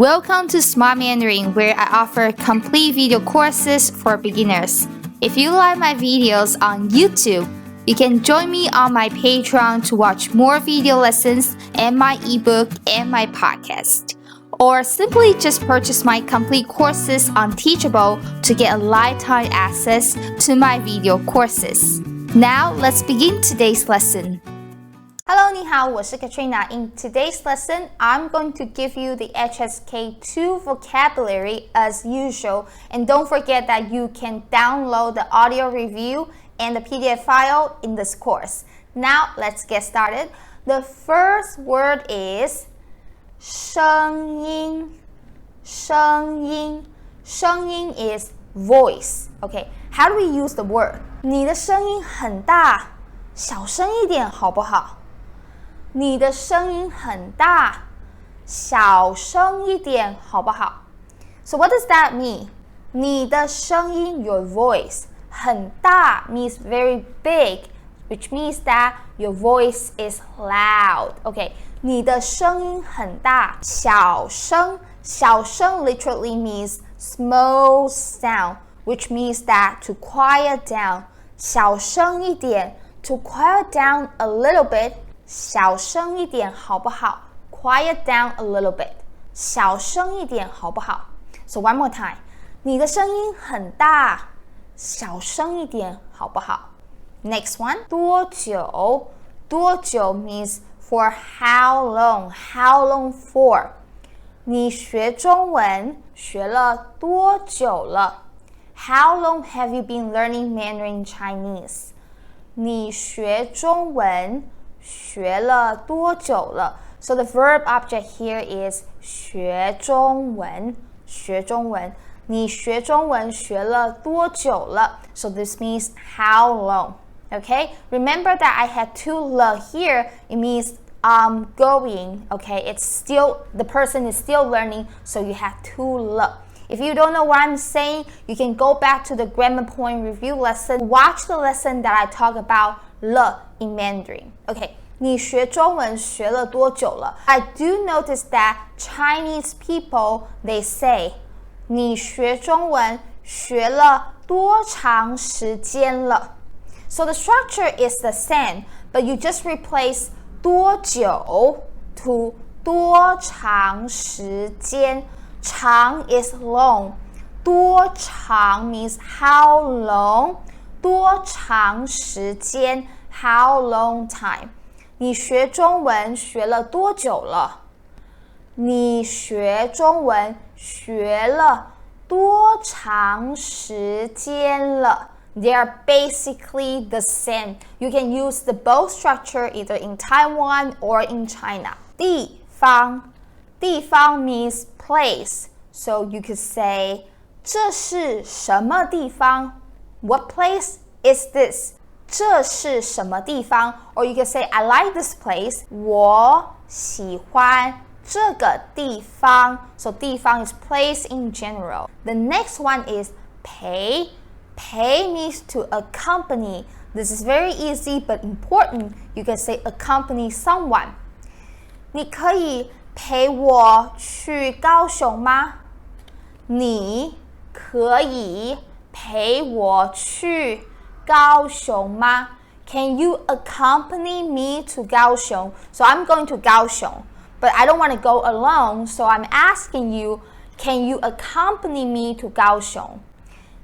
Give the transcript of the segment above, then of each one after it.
Welcome to Smart Mandarin, where I offer complete video courses for beginners. If you like my videos on YouTube, you can join me on my Patreon to watch more video lessons and my ebook and my podcast. Or simply just purchase my complete courses on Teachable to get a lifetime access to my video courses. Now, let's begin today's lesson.Hello, 你好，我是 Katrina. In today's lesson, I'm going to give you the HSK2 vocabulary as usual. And don't forget that you can download the audio review and the PDF file in this course. Now, let's get started. The first word is 声音. 声音. 声音 is voice. Okay, how do we use the word? 你的声音很大，小声一点好不好？你的声音很大，小声一点好不好？ So what does that mean? 你的声音 your voice 很大 means very big, which means that your voice is loud. Okay, 你的声音很大，小声 literally means small sound, which means that to quiet down. 小声一点 to quiet down a little bit.小声一点好不好 Quiet down a little bit. 小声一点好不好 So one more time. 你的声音很大，小声一点好不好 Next one. 多久 多久 means for how long. How long for? 你学中文学了多久了 How long have you been learning Mandarin Chinese? 你学中文学了多久了 So the verb object here is 学中文学中文你学中文学了多久了 So this means how long Okay, remember that I had two le here. It means going. Okay, it's still, the person is still learning, so you have two le. If you don't know what I'm saying, you can go back to the grammar point review lesson. Watch the lesson that I talk about le in Mandarin. Okay, 你学中文学了多久了 I do notice that Chinese people, they say 你学中文学了多长时间了 So the structure is the same, but you just replace 多久 to 多长时间长 is long. 多长 means how long. 多长时间 how long time. 你学中文学了多久了？你学中文学了多长时间了？ They are basically the same. You can use the both structure either in Taiwan or in China. 地方 means place. So you could say 这是什么地方 What place is this? 这是什么地方 Or you can say I like this place. 我喜欢这个地方 So 地方 is place in general. The next one is pay. Pay means to accompany. This is very easy but important. You can say accompany someone. 你可以陪我去高雄吗？你可以陪我去高雄吗 Can you accompany me to 高雄 So I'm going to 高雄 But I don't want to go alone So I'm asking you Can you accompany me to 高雄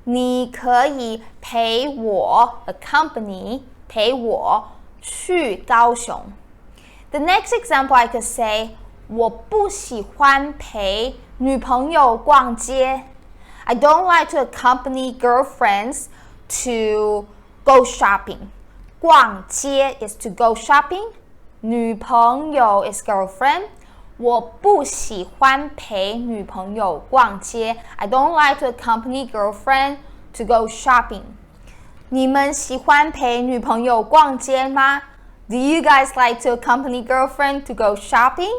你可以陪我 accompany 陪我去高雄 The next example I could say 我不喜欢陪女朋友逛街 I don't like to accompany girlfriends to go shopping 逛街 is to go shopping 女朋友 is girlfriend 我不喜欢陪女朋友逛街 I don't like to accompany girlfriend to go shopping 你们喜欢陪女朋友逛街吗 Do you guys like to accompany girlfriend to go shopping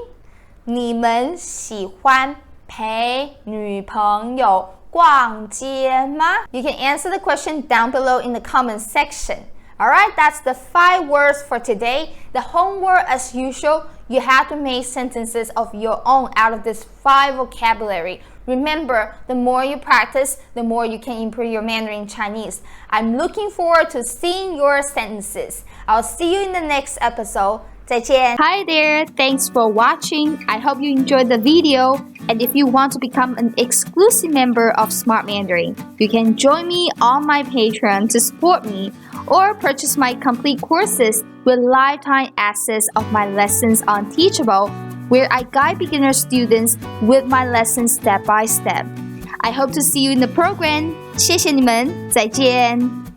你们喜欢陪女朋友逛街吗 You can answer the question down below in the comment section Alright, that's the 5 words for today. The homework, as usual, you have to make sentences of your own out of this 5 vocabulary. Remember, the more you practice, the more you can improve your Mandarin Chinese. I'm looking forward to seeing your sentences. I'll see you in the next episode. 再见. Hi there, thanks for watching. I hope you enjoyed the video. And if you want to become an exclusive member of Smart Mandarin, you can join me on my Patreon to support me or purchase my complete courses with lifetime access of my lessons on Teachable, where I guide beginner students with my lessons step by step. I hope to see you in the program. 谢谢你们，再见。